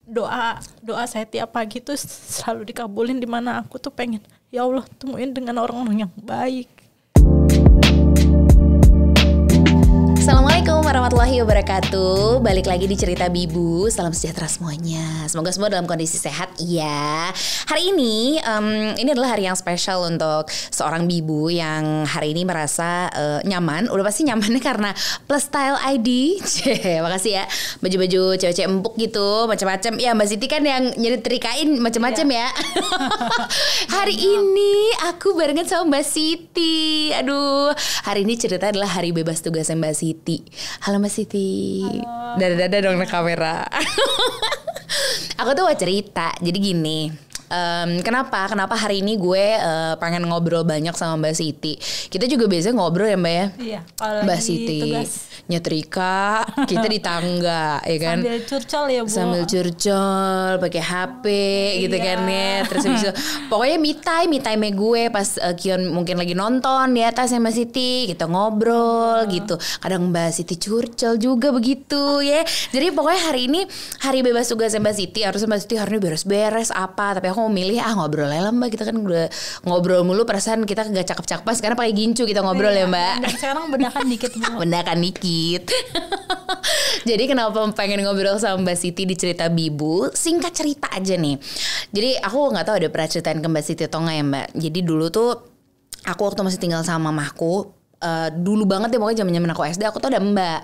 doa saya tiap pagi tuh selalu dikabulin, di mana aku tuh pengen, ya Allah temuin dengan orang-orang yang baik. Assalamualaikum warahmatullahi wabarakatuh. Balik lagi di Cerita Bibu. Salam sejahtera semuanya. Semoga semua dalam kondisi sehat ya. Hari ini adalah hari yang spesial untuk seorang Bibu yang hari ini merasa nyaman. Udah pasti nyamannya karena Plus Style ID. Makasih ya. Baju-baju cewek-cewek empuk gitu, macam-macam. Ya Mbak Siti kan yang nyetrikain macam-macam ya. Hari ini aku barengan sama Mbak Siti. Aduh, hari ini cerita adalah hari bebas tugasnya Mbak Siti. Halo Mbak Siti. Dada-dada dong ke kamera. Aku tuh mau cerita. Jadi gini, kenapa hari ini gue pengen ngobrol banyak sama Mbak Siti. Kita juga biasanya ngobrol ya Mbak ya. Iya. Mbak Siti tugas nyetrika, kita di tangga ya kan. Sambil curcol ya Bu. Sambil curcol, pakai HP gitu kan ya. Terus habis itu pokoknya me time gue pas Kion mungkin lagi nonton di atas ya Mbak Siti, kita ngobrol gitu. Kadang Mbak Siti curcol juga begitu ya. Jadi pokoknya hari ini hari bebas tugas Mbak Siti. Harusnya Mbak Siti hari ini beres-beres apa, tapi aku mau milih ngobrol aja lah Mbak. Kita kan udah ngobrol mulu, perasaan kita gak cakep-cakep. Sekarang pakai gincu kita ngobrol ya Mbak. Dan sekarang bedakan dikit Bu. Bedakan dikit. Jadi kenapa pengen ngobrol sama Mbak Siti di Cerita Bibu? Singkat cerita aja nih. Jadi aku nggak tahu ada pernah ceritain ke Mbak Siti atau nggak ya Mbak. Jadi dulu tuh aku waktu masih tinggal sama mamaku, dulu banget ya pokoknya zaman aku SD, aku tuh ada Mbak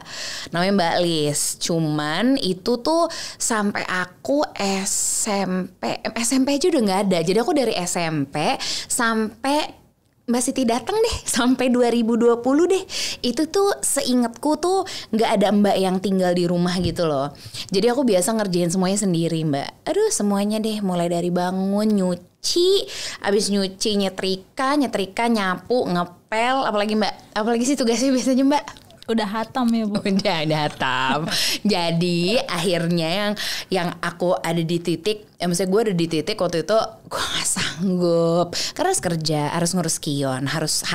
namanya Mbak Lis. Cuman itu tuh sampai aku SMP aja udah nggak ada. Jadi aku dari SMP sampai Mbak Siti datang deh sampai 2020 deh. Itu tuh seingatku tuh gak ada Mbak yang tinggal di rumah gitu loh. Jadi aku biasa ngerjain semuanya sendiri Mbak. Aduh semuanya deh, mulai dari bangun, nyuci, abis nyuci nyetrika, nyapu, ngepel. Apalagi Mbak, apalagi sih tugasnya biasanya Mbak? Udah hatam ya Bu. Udah hatam. Jadi akhirnya yang aku ada di titik, maksudnya gue ada di titik waktu itu gue gak sanggup karena harus kerja, harus ngurus Kion, harus.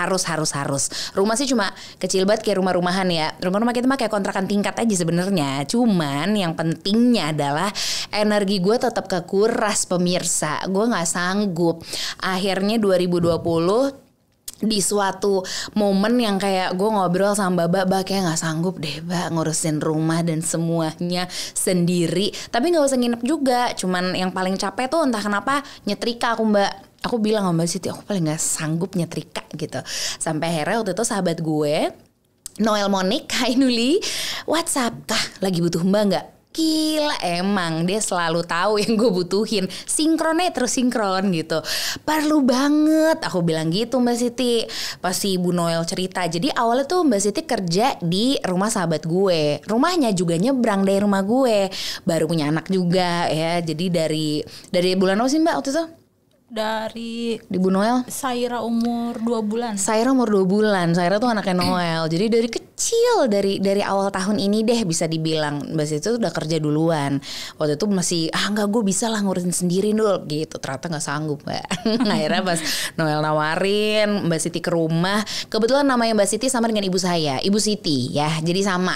Rumah sih cuma kecil banget kayak rumah-rumahan ya. Rumah-rumah kita mah kayak kontrakan tingkat aja sebenarnya. Cuman yang pentingnya adalah energi gue tetap kekuras pemirsa. Gue gak sanggup. Akhirnya 2020 di suatu momen yang kayak gue ngobrol sama Mbak kayak gak sanggup deh Mbak ngurusin rumah dan semuanya sendiri. Tapi gak usah nginep juga. Cuman yang paling capek tuh entah kenapa nyetrika aku Mbak. Aku bilang sama Mbak Siti, aku paling gak sanggup nyetrika gitu. Sampai akhirnya waktu itu sahabat gue Noel Monik, hai Nuli, WhatsApp, lagi butuh Mbak gak? Gila emang dia selalu tahu yang gue butuhin. Sinkronnya terus sinkron gitu. Perlu banget aku bilang gitu Mbak Siti. Pas si Ibu Noel cerita. Jadi awalnya tuh Mbak Siti kerja di rumah sahabat gue. Rumahnya juga nyebrang dari rumah gue. Baru punya anak juga ya. Jadi dari bulan apa sih Mbak waktu itu? Dari Ibu Noel Saira umur 2 bulan. Saira umur 2 bulan. Saira tuh anaknya Noel. Jadi dari kecil, dari awal tahun ini deh bisa dibilang Mbak Siti tuh udah kerja duluan. Waktu itu masih enggak, gue bisa lah ngurusin sendiri dulu gitu. Ternyata gak sanggup Mbak. Akhirnya pas Noel nawarin Mbak Siti ke rumah. Kebetulan namanya Mbak Siti sama dengan ibu saya, Ibu Siti ya. Jadi sama.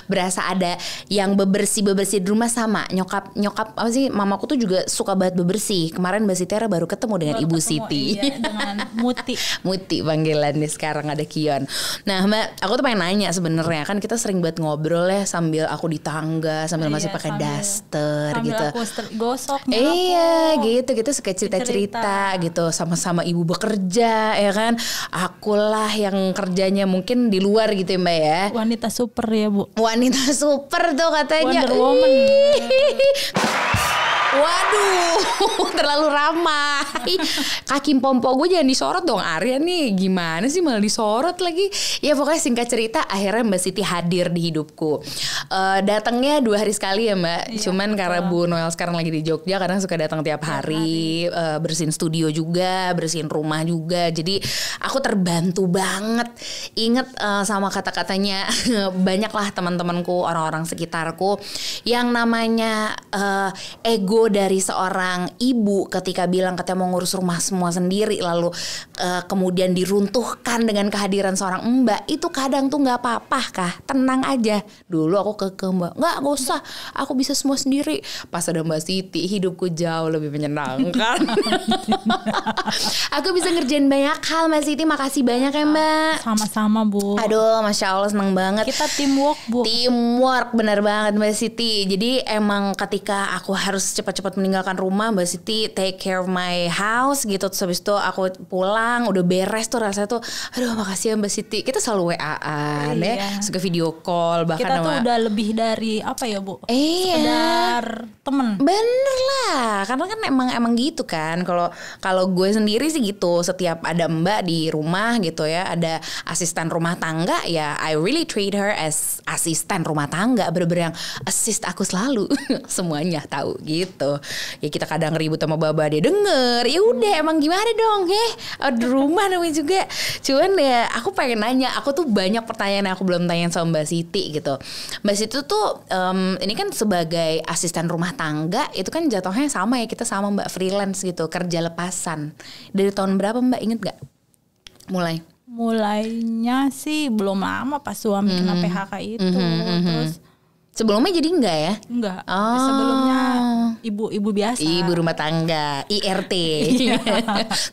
Berasa ada yang bebersih di rumah sama. Nyokap apa sih, mamaku tuh juga suka banget bebersih. Kemarin Mbak Siti baru ketemu dengan Ibu Siti. Iya, dengan Muti panggilannya sekarang ada Kion. Nah Mbak, aku tuh pengen nanya sebenarnya, kan kita sering banget ngobrol ya sambil aku di tangga, sambil masih pakai daster gitu. Sambil aku gosok nyapu. Gitu kita suka cerita gitu, sama-sama ibu bekerja ya kan. Akulah yang kerjanya mungkin di luar gitu ya Mbak ya. Wanita super ya Bu. Wanita super tuh katanya. Wonder Woman. Waduh, terlalu ramai. Kaki pompo gue jangan disorot dong Arya nih. Gimana sih malah disorot lagi. Ya pokoknya singkat cerita akhirnya Mbak Siti hadir di hidupku. Datangnya 2 hari sekali ya Mbak. Iya, cuman karena Bu Noel sekarang lagi di Jogja, kadang suka datang tiap hari. Bersihin studio juga, bersihin rumah juga. Jadi aku terbantu banget. Ingat sama kata-katanya banyaklah teman-temanku, orang-orang sekitarku yang namanya ego dari seorang seorang ibu ketika bilang katanya mau ngurus rumah semua sendiri, lalu kemudian diruntuhkan dengan kehadiran seorang mbak, itu kadang tuh nggak apa-apa kah, tenang aja. Dulu aku ke mbak, nggak usah, aku bisa semua sendiri. Pas ada Mbak Siti, hidupku jauh lebih menyenangkan. Aku bisa ngerjain banyak hal, Mbak Siti. Makasih banyak ya Mbak. Sama-sama Bu. Aduh, Masya Allah, senang banget. Kita teamwork Bu. Teamwork, benar banget Mbak Siti. Jadi emang ketika aku harus cepat-cepat meninggalkan rumah, Mbak Siti take care of my house gitu. Terus habis itu aku pulang, udah beres tuh rasanya tuh, aduh makasih ya Mbak Siti. Kita selalu WA-an ya, suka video call. Bahkan kita tuh udah lebih dari apa ya Bu? Sekedar temen. Bener lah, karena kan emang gitu kan. Kalau gue sendiri sih gitu, setiap ada mbak di rumah gitu ya, ada asisten rumah tangga ya, I really treat her as asisten rumah tangga, bener-bener yang assist aku selalu. Semuanya tahu gitu. Ya kita kadang ribut sama baba, dia denger, ya udah emang gimana dong, di rumah namanya juga. Cuman ya aku pengen nanya, aku tuh banyak pertanyaan yang aku belum tanyain sama Mbak Siti gitu. Mbak Siti tuh ini kan sebagai asisten rumah tangga itu kan jatuhnya sama ya, kita sama Mbak freelance gitu, kerja lepasan. Dari tahun berapa Mbak, inget gak? Mulainya sih belum lama pas suami kena PHK itu. Terus sebelumnya jadi enggak ya? Enggak. Sebelumnya ibu biasa. Ibu rumah tangga, IRT.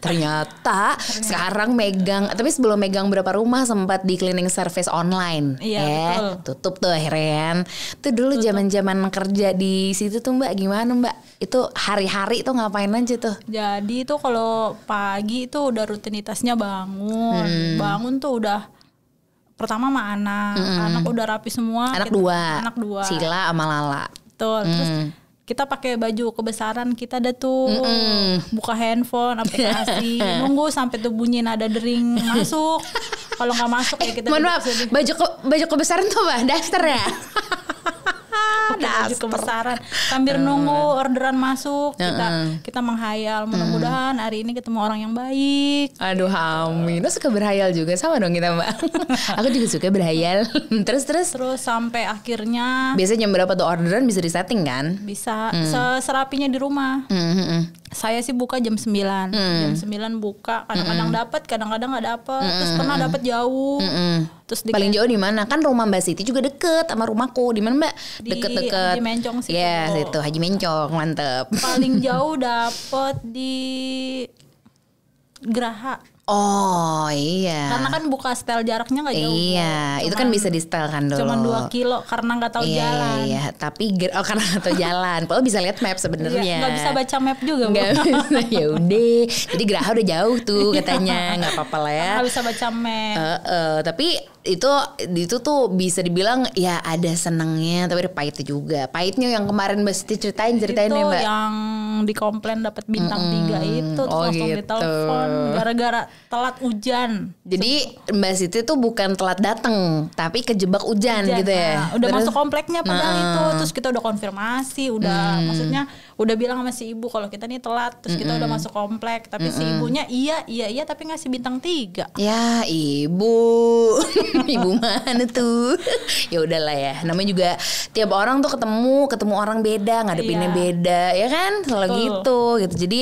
Ternyata sekarang megang, tapi sebelum megang berapa rumah sempat di cleaning service online. Iya, betul. Tutup tuh akhirnya. Tuh dulu zaman-zaman kerja di situ tuh Mbak, gimana Mbak? Itu hari-hari tuh ngapain aja tuh? Jadi tuh kalau pagi itu udah rutinitasnya bangun. Bangun tuh udah pertama sama anak udah rapi semua. Anak dua. Sila sama Lala. Betul. Terus kita pakai baju kebesaran kita ada tuh, buka handphone, aplikasi, nunggu sampai tuh bunyi nada dering masuk. Kalau nggak masuk ya kita. Mohon maaf, baju kebesaran tuh Mbak, daster ya? Baju kebesaran sambil nunggu orderan masuk, kita menghayal, mudah-mudahan hari ini ketemu orang yang baik. Aduh amin. Lo suka berhayal juga, sama dong kita Mbak. Aku juga suka berhayal. Terus sampai akhirnya. Biasanya jam berapa tuh orderan bisa disetting kan? Bisa, serapinya di rumah. Saya sih buka jam 9. Jam 9 buka, kadang-kadang dapat, kadang-kadang nggak dapat. Terus pernah dapat jauh. Terus paling jauh di mana? Kan rumah Mbak Siti juga deket sama rumahku. Di mana Mbak? Deket-deket. Haji Mencong sih. Ya, situ Haji Mencong, mantep. Paling jauh dapat di Geraha. Oh iya. Karena kan buka setel jaraknya nggak jauh. Iya, itu kan bisa di setel kan dulu. Cuman 2 kilo karena nggak tahu jalan. Iya, tapi karena nggak tahu jalan. Padahal bisa lihat map sebenarnya. Nggak bisa baca map juga. Nggak bisa. Ya udah. Jadi Geraha udah jauh tuh katanya. Nggak apa-apa lah ya. Nggak bisa baca map. Tapi itu tuh bisa dibilang ya ada senengnya, tapi ada pahitnya juga. Pahitnya yang kemarin Mbak Siti ceritain itu ya Mbak. Yang dikomplain dapat bintang 3 itu, terus langsung gitu. ditelepon gara-gara telat hujan. Jadi Mbak Siti tuh bukan telat dateng, tapi kejebak hujan gitu ya. Udah masuk kompleknya padahal itu, terus kita udah konfirmasi, maksudnya udah bilang sama si ibu kalau kita nih telat, terus kita udah masuk komplek, tapi si ibunya iya tapi ngasih bintang 3. Ya ibu. Ibu mana tuh? Ya udahlah ya. Namanya juga tiap orang tuh ketemu orang beda, ngadepinnya beda, ya kan? Selalu gitu. Jadi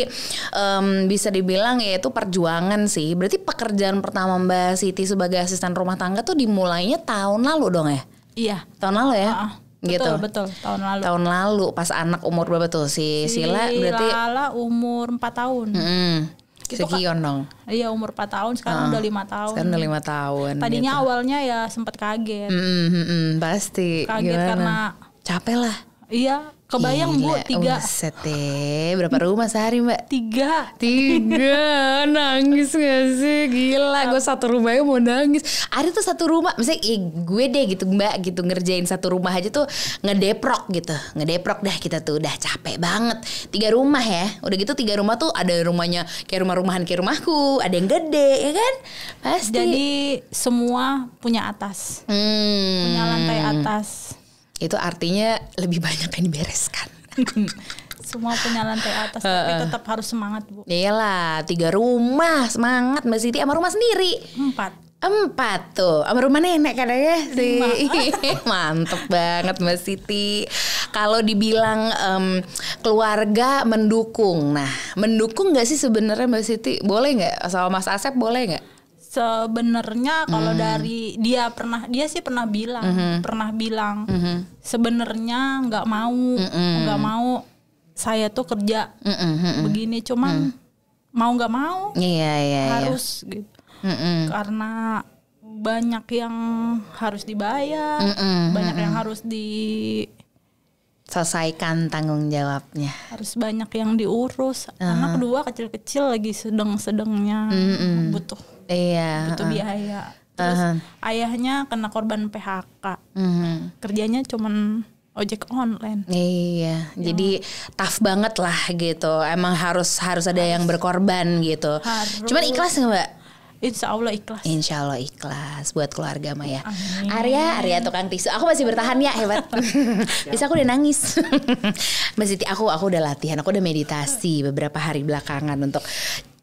bisa dibilang ya itu perjuangan sih. Berarti pekerjaan pertama Mbak Siti sebagai asisten rumah tangga tuh dimulainya tahun lalu dong ya? Iya. Tahun lalu ya? Gitu. Betul, tahun lalu. Tahun lalu pas anak umur berapa tuh si Sila berarti? Lala umur 4 tahun. Sekian dong. Iya umur 4 tahun, sekarang udah 5 tahun. Sekarang udah 5 tahun. Tadinya awalnya ya sempat kaget. Pasti. Kaget gimana? Karena capek lah. Iya, kebayang gila, Bu 3. Buset deh. Berapa rumah sehari Mbak? 3. Nangis gak sih? Gila, gue satu rumahnya mau nangis. Ada tuh satu rumah, misalnya gue deh gitu Mbak gitu, ngerjain satu rumah aja tuh ngedeprok gitu. Ngedeprok dah kita tuh, udah capek banget. 3 rumah ya. Udah gitu 3 rumah tuh ada rumahnya kayak rumah-rumahan kayak rumahku, ada yang gede ya kan? Pasti. Jadi semua punya atas. Punya lantai atas. Itu artinya lebih banyak yang dibereskan. Semua punya lantai atas, tapi tetap harus semangat Bu. Iyalah, 3 rumah semangat Mbak Siti, sama rumah sendiri 4 tuh, sama rumah nenek katanya sih. Mantep banget Mbak Siti. Kalau dibilang keluarga mendukung, nah mendukung nggak sih sebenarnya Mbak Siti? Boleh nggak sama Mas Asep boleh nggak? Sebenarnya kalau dari dia sih pernah bilang sebenarnya nggak mau saya tuh kerja begini, cuman mau nggak mau harus gitu. Karena banyak yang harus dibayar, banyak yang harus selesaikan tanggung jawabnya, harus banyak yang diurus. Anak kedua kecil-kecil lagi sedang-sedangnya butuh biaya. Terus ayahnya kena korban PHK, kerjanya cuman ojek online. Iya, jadi tough banget lah gitu. Emang harus ada yang berkorban gitu. Cuman ikhlas nggak Mbak? Insya Allah ikhlas. Insya Allah ikhlas buat keluarga Maya. Amin. Arya tukang tisu. Aku masih bertahan ya, hebat. Bisa aku udah nangis. Mbak Siti, aku udah latihan, aku udah meditasi beberapa hari belakangan untuk.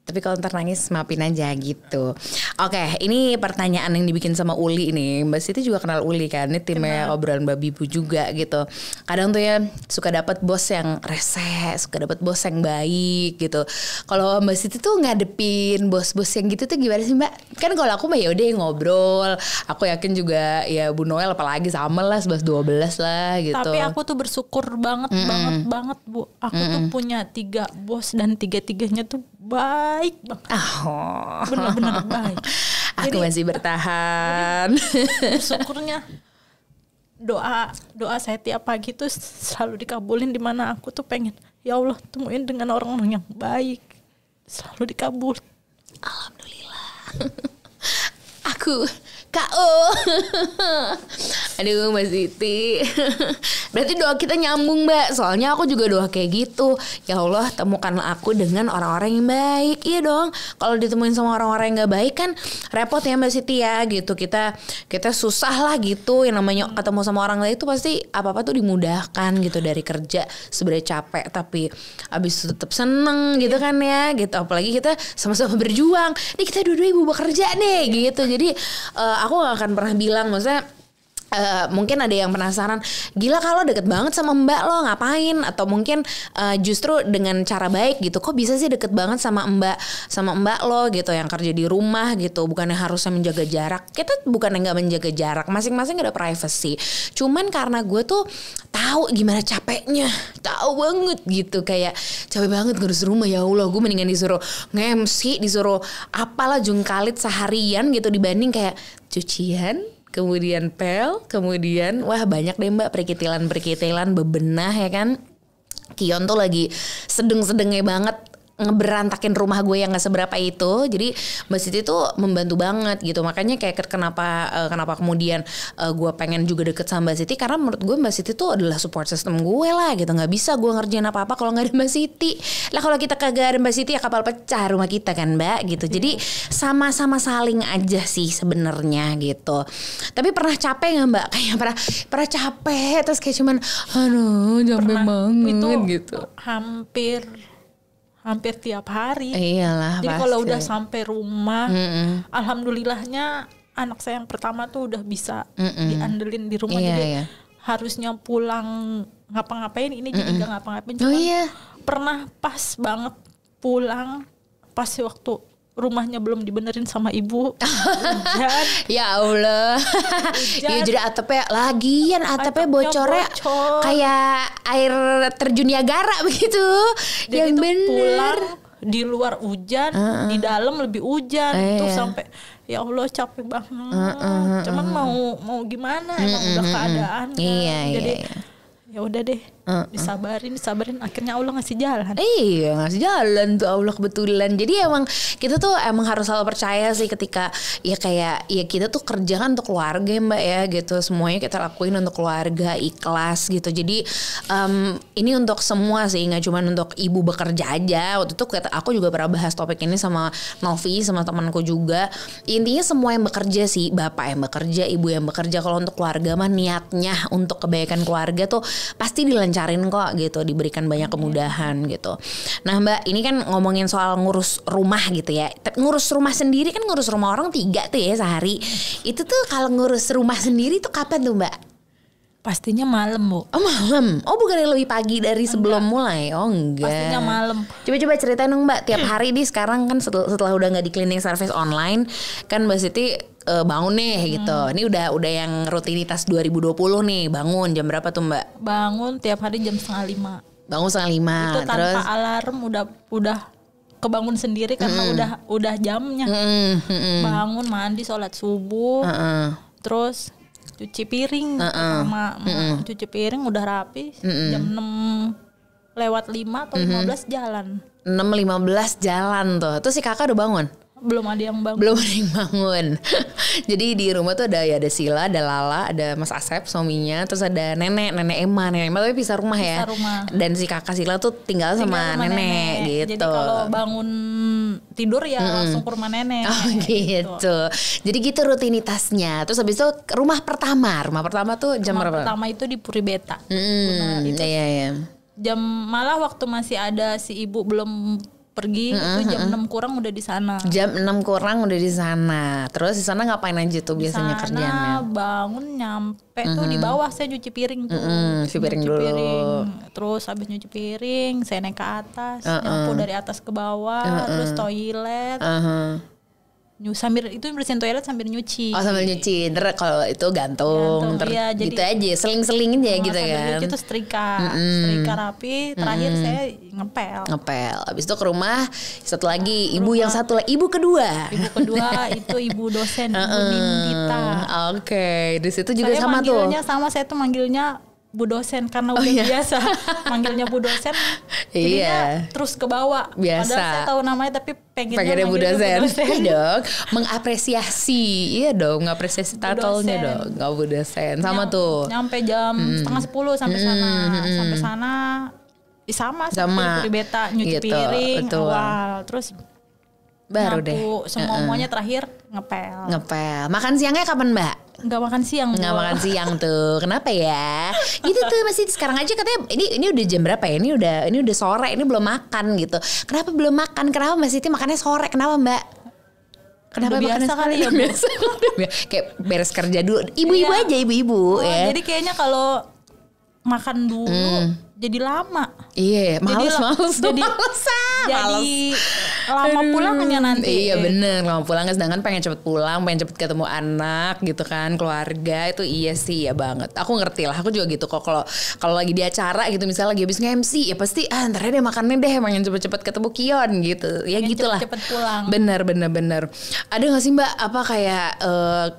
Tapi kalau ntar nangis maafin aja gitu. Oke, ini pertanyaan yang dibikin sama Uli nih. Mbak Siti juga kenal Uli kan? Ini timnya obrolan babi bu juga gitu. Kadang tuh ya suka dapat bos yang rese, suka dapat bos yang baik gitu. Kalau Mbak Siti tuh ngadepin bos-bos yang gitu tuh gimana sih Mbak? Kan kalau aku mah ya udah ngobrol. Aku yakin juga ya Bu Noel apalagi sama lah 11-12 lah gitu. Tapi aku tuh bersyukur banget Bu. Aku tuh punya 3 bos dan 3-tiganya tuh baik banget. Bener-bener baik. Aku masih bertahan. Syukurnya doa saya tiap pagi tuh selalu dikabulin, di mana aku tuh pengen ya Allah temuin dengan orang-orang yang baik, selalu dikabul. Alhamdulillah. Aku KO. Aduh Mbak Siti. Berarti doa kita nyambung Mbak. Soalnya aku juga doa kayak gitu. Ya Allah temukanlah aku dengan orang-orang yang baik. Iya dong. Kalau ditemuin sama orang-orang yang gak baik kan repot ya Mbak Siti ya gitu. Kita susah lah gitu. Yang namanya ketemu sama orang lain itu pasti apa-apa tuh dimudahkan gitu. Dari kerja sebenarnya capek tapi abis itu tetap seneng gitu kan ya gitu. Apalagi kita sama-sama berjuang. Nih kita dua-dua ibu bekerja nih gitu. Jadi aku gak akan pernah bilang, maksudnya mungkin ada yang penasaran, gila kalau deket banget sama Mbak lo ngapain? Atau mungkin justru dengan cara baik gitu, kok bisa sih deket banget sama Mbak lo gitu yang kerja di rumah gitu, bukannya harusnya menjaga jarak? Kita bukannya nggak menjaga jarak, masing-masing ada privacy. Cuman karena gue tuh tahu gimana capeknya, tahu banget gitu, kayak capek banget ngurus rumah, ya Allah gue mendingan disuruh nge-MC, disuruh apalah jungkalit seharian gitu dibanding kayak cucian, kemudian pel, kemudian wah banyak deh Mbak perkitilan bebenah ya kan. Kion tuh lagi sedeng-sedengnya banget ngeberantakin rumah gue yang gak seberapa itu. Jadi Mbak Siti tuh membantu banget gitu. Makanya kayak kenapa kemudian gue pengen juga deket sama Mbak Siti, karena menurut gue Mbak Siti tuh adalah support system gue lah gitu. Gak bisa gue ngerjain apa-apa kalau gak ada Mbak Siti. Lah kalau kita kagak ada Mbak Siti ya kapal pecah rumah kita kan Mbak gitu. Jadi sama-sama saling aja sih sebenarnya gitu. Tapi pernah capek gak Mbak? Kayak pernah capek terus kayak cuman aduh capek banget itu gitu. Hampir tiap hari. Iyalah. Jadi kalau udah sampai rumah, alhamdulillahnya anak saya yang pertama tuh udah bisa diandelin di rumah. Jadi harusnya pulang ngapa-ngapain, ini jadi gak ngapa-ngapain. Cuma pernah pas banget pulang pas waktu rumahnya belum dibenerin sama ibu. Hujan. Ya Allah. Ya jadi atapnya lagian atapnya bocornya kayak air terjun Niagara begitu. Jadi yang bener pulang di luar hujan, di dalam lebih hujan. Tuh sampai ya Allah capek banget. Cuman mau gimana, emang udah keadaan kan. Jadi ya udah deh, disabarin akhirnya Allah ngasih jalan. Iya, ngasih jalan tuh Allah kebetulan. Jadi emang kita tuh emang harus selalu percaya sih ketika ya kayak ya kita tuh kerja kan untuk keluarga Mbak ya gitu. Semuanya kita lakuin untuk keluarga, ikhlas gitu. Jadi ini untuk semua sih, nggak cuma untuk ibu bekerja aja. Waktu itu aku juga pernah bahas topik ini sama Novi, sama temanku juga. Intinya semua yang bekerja sih, bapak yang bekerja, ibu yang bekerja, kalau untuk keluarga mah niatnya untuk kebaikan keluarga tuh pasti dilancarin kok gitu, diberikan banyak kemudahan gitu. Nah Mbak, ini kan ngomongin soal ngurus rumah gitu ya. Ngurus rumah sendiri kan ngurus rumah orang 3 tuh ya sehari. Itu tuh kalau ngurus rumah sendiri tuh kapan tuh Mbak? Pastinya malam, Bu. Oh malam? Oh bukan lebih pagi dari sebelum mulai? Oh enggak. Pastinya malam. Coba ceritain dong Mbak, tiap hari nih sekarang kan setelah udah nggak di cleaning service online, kan Mbak Siti bangun nih gitu. Ini udah yang rutinitas 2020 nih, bangun jam berapa tuh Mbak? Bangun tiap hari jam 4:30. Bangun 4:30. Itu tanpa terus alarm udah kebangun sendiri karena udah jamnya. Bangun, mandi, sholat subuh, terus cuci piring sama cuci piring udah rapi. Jam 6:05 atau 15 jalan. 6:15 jalan tuh. Terus si kakak udah bangun? Belum ada yang bangun. Belum ada yang bangun. Jadi di rumah tuh ada Sila, ada Lala, ada Mas Asep suaminya, terus ada nenek Emma tapi pisah rumah ya. Pisah rumah. Dan si kakak Sila tuh tinggal sama nenek gitu. Jadi kalau bangun tidur ya langsung ke rumah nenek. Oh gitu. Jadi gitu rutinitasnya. Terus habis itu rumah pertama tuh jam berapa? Pertama itu di Puri Beta. Iya. Jam malah waktu masih ada si ibu belum pergi itu jam 6 kurang udah di sana. Jam 6 kurang udah di sana. Terus di sana ngapain aja tuh biasanya kerjaannya? Bangun nyampe tuh di bawah saya nyuci piring tuh. Nyuci piring dulu. Terus habis nyuci piring saya naik ke atas, nyapu dari atas ke bawah, terus toilet. Sambil itu bersihin toilet sambil nyuci. Oh sambil nyuci. Ntar kalau itu gantung iya, gitu aja, seling-selingin aja gitu kan. Nyuci itu setrika rapi. Terakhir saya ngepel. Abis itu ke rumah, satu lagi ibu kedua itu ibu dosen, Ibu Nindita. Oke, di situ juga saya sama tuh. Saya tuh manggilnya Bu dosen karena udah biasa manggilnya Bu dosen. Jadinya terus ke bawah. Biasa. Padahal saya tahu namanya tapi pengennya Bu dosen. Iya dong, mengapresiasi. Iya dong, mengapresiasi title-nya dong. Enggak Bu dosen. Sama tuh. Nyampe jam 9:30 sampai sana. Sampai sana sama Puri Beta nyuci piring awal. Terus baru nyapu, semuanya terakhir ngepel. Makan siangnya kapan Mbak? Nggak makan siang. Nggak makan siang tuh. Kenapa ya? Gitu tuh masih sekarang aja katanya ini udah jam berapa ya? Ini udah sore, ini belum makan gitu. Kenapa belum makan? Kenapa Mbak Siti makannya sore? Kenapa Mbak? Kenapa makannya biasa kali ya? Biasa. Kayak beres kerja dulu. Ibu-ibu aja, ibu-ibu ya. Jadi kayaknya kalau makan dulu jadi lama. Iya, males. Jadi lama pulangnya nanti. Iya bener, lama pulangnya. Sedangkan pengen cepet pulang, pengen cepet ketemu anak gitu kan, keluarga. Itu iya sih ya banget. Aku ngerti lah, aku juga gitu kok. Kalau lagi di acara gitu, misalnya lagi habis nge-MC, ya pasti ntar deh makannya deh, pengen cepet-cepet ketemu Kion gitu. Ya gitulah. Cepet pulang. Bener. Ada gak sih Mbak apa kayak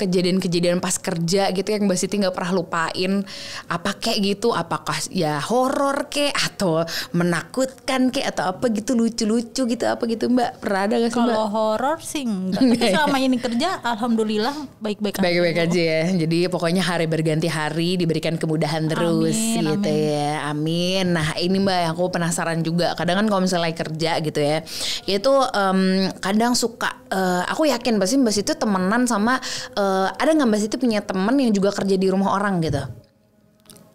kejadian-kejadian pas kerja gitu yang Mbak Siti gak pernah lupain? Apa kayak gitu? Apakah ya horor kek atau menakutkan kek atau apa gitu, lucu-lucu gitu apa gitu Mbak? Pernah ada gak sih Mbak? Kalau horor sih enggak. Tapi selama ini kerja alhamdulillah baik-baik aja. Baik-baik aja ya. Jadi pokoknya hari berganti hari diberikan kemudahan terus gitu ya. Amin. Nah ini Mbak yang aku penasaran juga. Kadang kan kalau misalnya kerja gitu ya, itu kadang suka aku yakin pasti Mbak Siti temenan sama ada nggak Mbak Siti punya temen yang juga kerja di rumah orang gitu?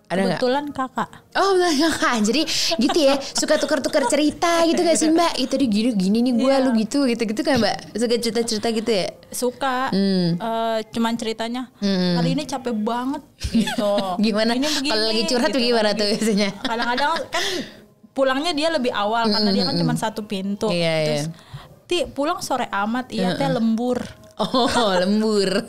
Ada kebetulan gak? Kakak. Oh kakak. Jadi gitu ya, suka tukar-tukar cerita gitu gak sih Mbak? Itu tadi gini nih gue, lu gitu kan Mbak? Suka cerita-cerita gitu ya? Suka. Cuman ceritanya hari ini capek banget gitu. Gimana? Kalau lagi curhat gitu, gimana tuh biasanya? Kadang-kadang kan pulangnya dia lebih awal karena dia kan cuma satu pintu. Terus pulang sore amat, teh lembur. Oh lembur.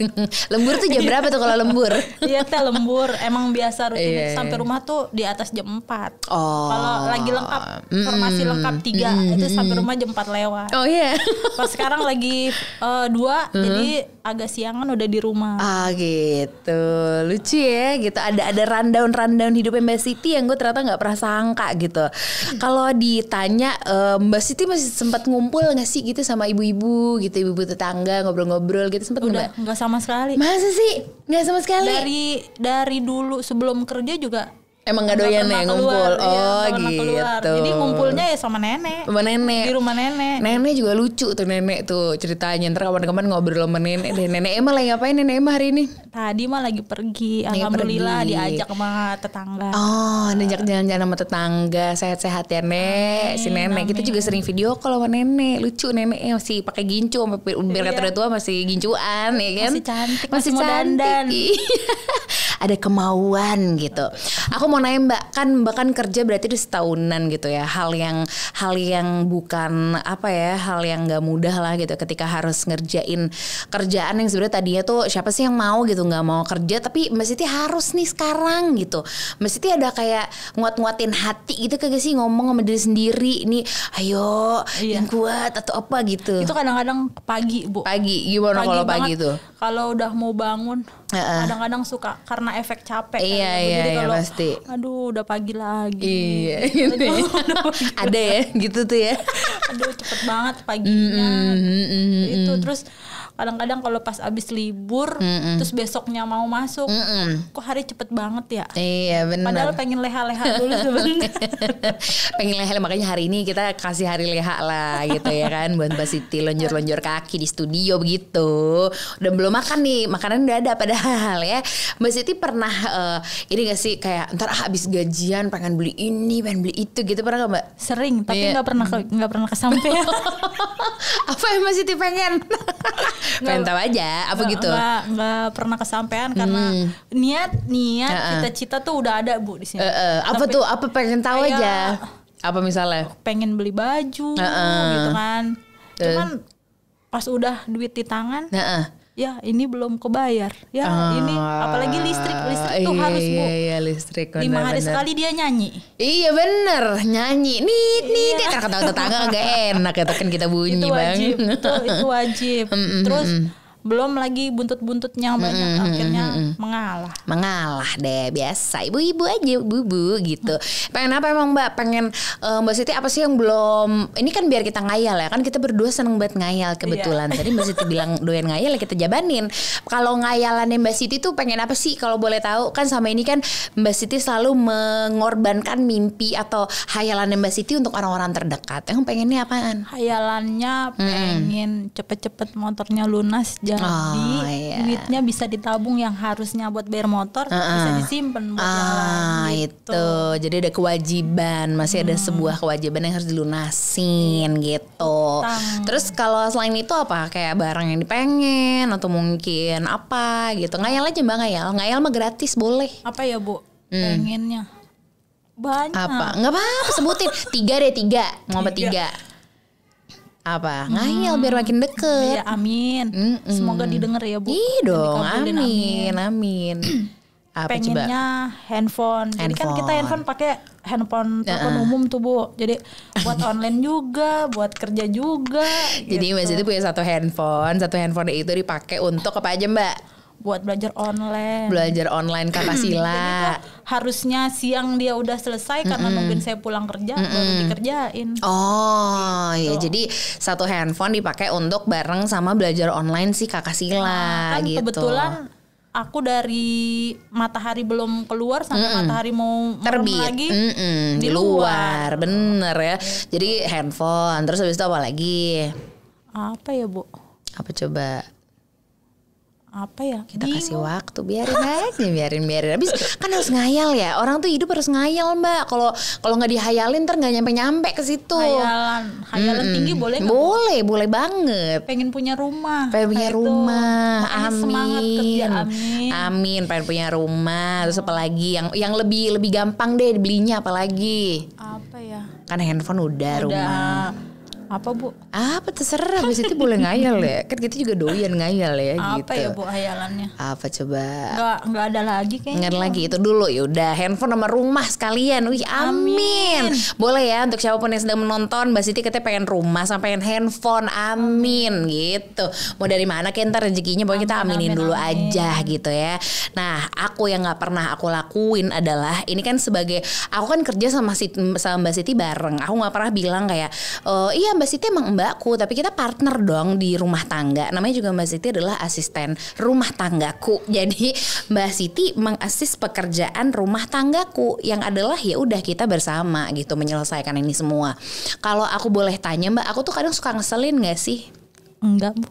Lembur tuh jam berapa tuh kalau lembur? Iya teh lembur. Emang biasa rutin sampai rumah tuh di atas jam 4. Kalau lagi lengkap formasi lengkap 3 itu sampai rumah jam 4 lewat. Oh iya. Pas sekarang lagi 2 jadi agak siangan udah di rumah. Gitu. Lucu ya gitu. Ada rundown hidupnya Mbak Siti yang gue ternyata gak pernah sangka gitu. Kalau ditanya Mbak Siti masih sempat ngumpul gak sih gitu sama ibu-ibu gitu, ibu-ibu tetangga ngobrol gitu sempet nggak? Nggak sama sekali. Masa sih? Nggak sama sekali? Dari dulu sebelum kerja juga emang gak doyan ya ngumpul? Gitu. Jadi ngumpulnya ya sama nenek. Sama nenek. Di rumah nenek. Nenek juga lucu tuh nenek tuh ceritanya. Ntar kapan-kapan ngobrol sama nenek deh. Nenek Emma lagi ngapain Nenek Emma hari ini? Tadi mah lagi pergi. Alhamdulillah diajak sama tetangga. Oh diajak jalan-jalan sama tetangga. Sehat-sehat ya Nek. Si nenek. Kita juga sering video call sama nenek. Lucu neneknya masih pakai gincu. Biar kata udah tua masih gincuan ya kan? Masih cantik. Masih mau dandan. ada kemauan gitu. Aku mau nanya Mbak, kan kerja berarti udah setahunan gitu ya. Hal yang bukan apa ya, hal yang nggak mudah lah gitu ketika harus ngerjain kerjaan yang sebenarnya tadinya tuh siapa sih yang mau gitu, nggak mau kerja tapi Mbak Siti harus nih sekarang gitu. Mbak Siti ada kayak nguat-nguatin hati gitu kagak sih, ngomong sama diri sendiri ini ayo yang kuat atau apa gitu. Itu kadang-kadang pagi Bu. Pagi gimana kalau pagi tuh? Kalau udah mau bangun kadang-kadang suka karena efek capek. Iya kalau, pasti. Aduh udah pagi lagi. Iya gitu ya. Ada ya gitu tuh ya. Aduh cepet banget paginya. Itu terus kadang-kadang kalau pas abis libur terus besoknya mau masuk kok hari cepet banget ya. Iya benar. Padahal pengen leha-leha dulu sebenarnya. Pengen leha, makanya hari ini kita kasih hari leha lah gitu ya kan, buat Mbak Siti lonjor-lonjor kaki di studio begitu. Udah belum makan nih, makanan udah ada padahal ya. Mbak Siti pernah ini gak sih kayak ntar habis gajian pengen beli ini pengen beli itu gitu, pernah gak Mbak? Sering tapi nggak pernah kesampaian. Apa yang Mbak Siti pengen? Pengen tahu aja apa gitu. Nggak pernah kesampaian karena niat cita-cita tuh udah ada Bu di sini. Apa tuh? Apa pengen tahu aja? Apa misalnya? Pengen beli baju gitu kan. Cuman pas udah duit di tangan, ya ini belum kebayar. Ya ini apalagi listrik tuh harus Bu. Iya listrik. 5 hari sekali dia nyanyi. Iya bener, nyanyi. Nih dia kata tetangga agak enak ya kan kita bunyi itu wajib, Bang. Itu wajib. Terus belum lagi buntut-buntutnya banyak, akhirnya mengalah deh, biasa ibu-ibu aja ibu gitu. Pengen apa emang Mbak? Pengen Mbak Siti apa sih yang belum, ini kan biar kita ngayal ya kan, kita berdua seneng banget ngayal kebetulan. Tadi Mbak Siti bilang doyan ngayal ya kita jabanin. Kalau ngayalannya Mbak Siti tuh pengen apa sih kalau boleh tahu? Kan sama ini kan Mbak Siti selalu mengorbankan mimpi atau hayalannya Mbak Siti untuk orang-orang terdekat. Yang pengennya apaan? Hayalannya pengen cepet-cepet motornya lunas. Jadi duitnya bisa ditabung, yang harusnya buat bayar motor bisa disimpan buat yang lain gitu. Itu jadi ada kewajiban, masih ada sebuah kewajiban yang harus dilunasin gitu. Terus kalau selain itu apa, kayak barang yang dipengen atau mungkin apa gitu? Ngayal aja Mbak, ngayal mah gratis boleh. Apa ya Bu pengennya? Banyak. Apa? Nggak apa-apa sebutin. 3 mau apa 3? Apa? Ngayal biar makin deket. Ya amin. Semoga didengar ya Bu. Iya dong, amin. Apa pengennya coba? Handphone. Jadi kan kita handphone pakai handphone telepon umum tuh Bu. Jadi buat online juga, buat kerja juga. Jadi Mbak Siti punya satu handphone itu dipakai untuk apa aja Mbak? Buat belajar online. Kakak Sila. Harusnya siang dia udah selesai karena nungguin saya pulang kerja baru dikerjain. Oh iya, jadi satu handphone dipakai untuk bareng sama belajar online sih Kakak Sila kan gitu. Kebetulan aku dari matahari belum keluar sampai matahari mau terbit lagi di luar. Bener ya. Jadi handphone, terus habis itu apa lagi? Apa ya Bu? Apa coba? Apa ya? Kita kasih waktu, biarin aja, biarin. Habis kan harus ngayal ya. Orang tuh hidup harus ngayal Mbak. Kalau nggak dihayalin ntar nggak nyampe ke situ. Hayalan tinggi boleh nggak? Boleh banget. Pengen punya rumah. Amin. Semangat kerja, amin. Pengen punya rumah. Terus apa lagi yang lebih gampang deh belinya apalagi? Apa ya? Kan handphone udah. Rumah. Apa Bu? Apa terserah, Mbak Siti boleh ngayal ya. Kan kita juga doyan ngayal ya gitu. Apa ya Bu hayalannya? Apa coba? Nggak ada lagi kayaknya. Nggak ada lagi, itu dulu ya udah, handphone sama rumah sekalian. Wih, amin. Boleh ya untuk siapapun yang sedang menonton, Mbak Siti katanya pengen rumah sama pengen handphone. Amin gitu. Mau dari mana kayak ntar rezekinya, pokoknya kita aminin dulu aja gitu ya. Nah, aku yang nggak pernah aku lakuin adalah ini kan sebagai aku kan kerja sama Mbak Siti bareng. Aku nggak pernah bilang kayak iya Mbak Siti emang mbakku, tapi kita partner dong di rumah tangga. Namanya juga Mbak Siti adalah asisten rumah tanggaku. Jadi Mbak Siti mengasis pekerjaan rumah tanggaku yang adalah ya udah kita bersama gitu menyelesaikan ini semua. Kalau aku boleh tanya Mbak, aku tuh kadang suka ngeselin gak sih? Enggak Bu.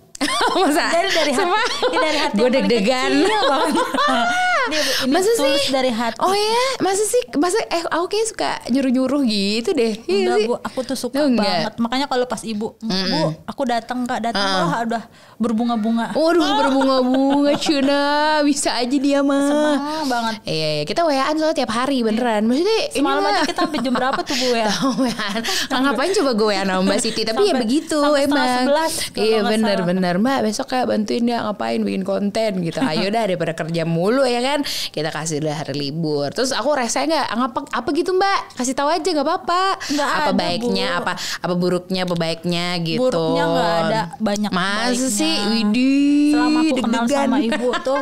Masa? Dari hati gue deg-degan. Ini masa tulus sih dari hati. Oh ya, masa aku kayak suka nyuruh-nyuruh gitu deh. Enggak Bu, aku tuh suka banget. Makanya kalau pas ibu, Bu, aku datang wah udah berbunga-bunga. Waduh, berbunga-bunga Cuna, bisa aja dia mah. Seneng banget. Iya, kita WA-an soalnya tiap hari beneran. Maksudnya semalam aja kita sampai jam berapa tuh Bu ya? WA-an. Ngapain coba gue WA sama Mbak Siti, tapi ya begitu emang. Iya bener Mbak, besok kayak bantuin ya ngapain bikin konten gitu. Ayo dah daripada kerja mulu ya kan. Kita kasih deh hari libur. Terus aku rese enggak apa gitu Mbak? Kasih tahu aja enggak apa-apa. Apa baiknya, apa buruknya, apa baiknya gitu. Buruknya enggak ada, banyak masa baiknya. Sih, widih. Selama aku kenal sama ibu tuh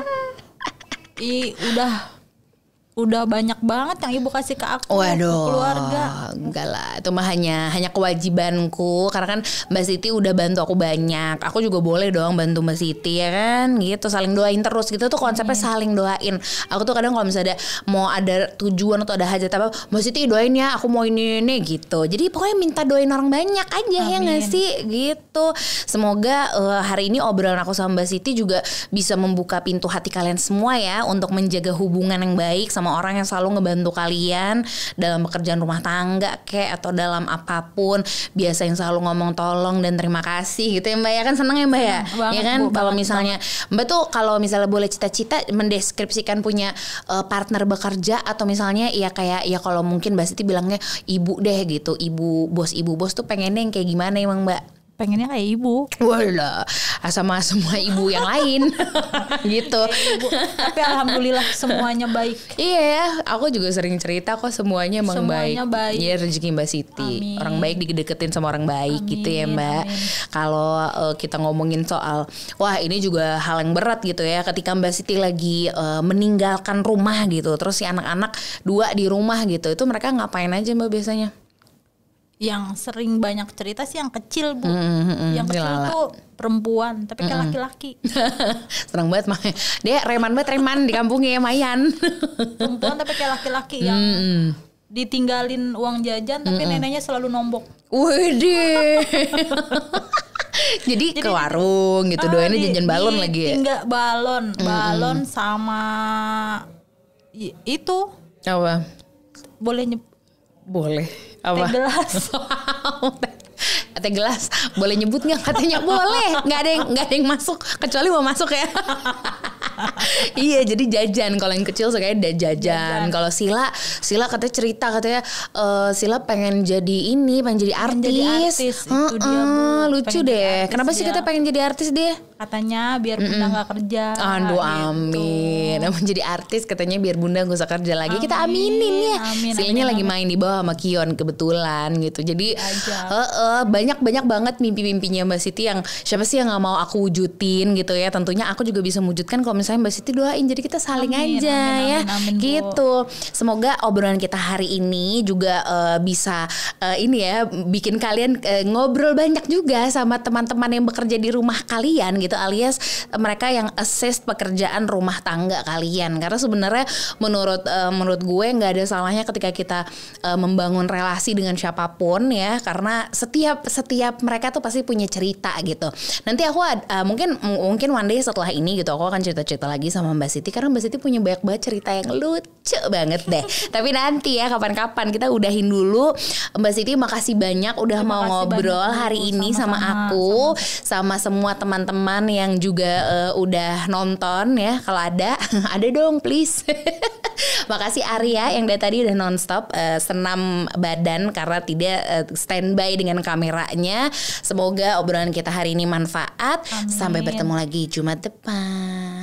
udah banyak banget yang ibu kasih ke aku. Waduh, ke keluarga. Enggak lah, itu mah hanya kewajibanku. Karena kan Mbak Siti udah bantu aku banyak. Aku juga boleh dong bantu Mbak Siti ya kan. Gitu, saling doain terus gitu tuh konsepnya saling doain. Aku tuh kadang kalau misalnya mau ada tujuan atau ada hajat apa, Mbak Siti doain ya aku mau ini gitu. Jadi pokoknya minta doain orang banyak aja. Amin. Ya gak sih gitu. Semoga hari ini obrolan aku sama Mbak Siti juga bisa membuka pintu hati kalian semua ya, untuk menjaga hubungan yang baik sama orang yang selalu ngebantu kalian dalam pekerjaan rumah tangga atau dalam apapun. Biasa yang selalu ngomong tolong dan terima kasih gitu ya Mbak ya, kan seneng ya Mbak ya. Ya kan kalau misalnya Mbak tuh kalau misalnya boleh cita-cita mendeskripsikan punya partner bekerja atau misalnya ya kayak ya kalau mungkin Mbak Siti bilangnya ibu deh gitu, ibu bos tuh pengennya yang kayak gimana emang Mbak? Pengennya kayak ibu. Walah, sama semua ibu yang lain gitu. Ibu. Tapi alhamdulillah semuanya baik. Iya, aku juga sering cerita kok semuanya emang semuanya baik. Iya, rezeki Mbak Siti. Amin. Orang baik dideketin sama orang baik. Amin. Gitu ya Mbak. Kalau kita ngomongin soal wah ini juga hal yang berat gitu ya, ketika Mbak Siti lagi meninggalkan rumah gitu, terus si anak-anak 2 di rumah gitu, itu mereka ngapain aja Mbak biasanya? Yang sering banyak cerita sih yang kecil Bu. Yang kecil tuh perempuan tapi kayak laki-laki. Seneng banget mah. Dia reman di kampungnya ya Mayan. Perempuan tapi kayak laki-laki yang ditinggalin uang jajan tapi neneknya selalu nombok. Widih. Jadi ke warung gitu, doainnya jajan balon lagi ya. Tinggal balon sama itu. Apa? Boleh. Apa? Teh gelas. Teh gelas boleh nyebut nggak? Katanya boleh. Nggak ada yang masuk kecuali mau masuk ya. Iya, jadi jajan. Kalau yang kecil sukanya jajan. Kalau Sila katanya cerita Sila pengen jadi artis. Itu dia Bu. Lucu deh. Kenapa sih katanya pengen jadi artis dia? Katanya biar bunda nggak kerja. Aduh gitu. Amin. Namun jadi artis katanya biar bunda nggak usah kerja lagi. Kita aminin ya. Silanya lagi main di bawah sama Kion kebetulan gitu. Jadi banyak banget mimpi-mimpinya Mbak Siti yang siapa sih yang nggak mau aku wujudin gitu ya. Tentunya aku juga bisa wujudkan kalau misalnya Mbak Siti doain. Jadi kita saling aja amin, gitu. Semoga obrolan kita hari ini juga bisa ini ya bikin kalian ngobrol banyak juga sama teman-teman yang bekerja di rumah kalian gitu, alias mereka yang assist pekerjaan rumah tangga kalian. Karena sebenarnya menurut gue nggak ada salahnya ketika kita membangun relasi dengan siapapun ya, karena setiap mereka tuh pasti punya cerita gitu. Nanti aku mungkin one day setelah ini gitu aku akan cerita lagi sama Mbak Siti, karena Mbak Siti punya banyak banget cerita yang lucu banget deh. Tapi nanti ya kapan-kapan kita udahin dulu. Mbak Siti makasih banyak udah mau ngobrol hari ini sama aku, sama semua teman-teman yang juga udah nonton ya. Kalau ada dong please. Makasih Arya yang dari tadi udah nonstop senam badan karena tidak standby dengan kameranya. Semoga obrolan kita hari ini manfaat. Amin. Sampai bertemu lagi Jumat depan.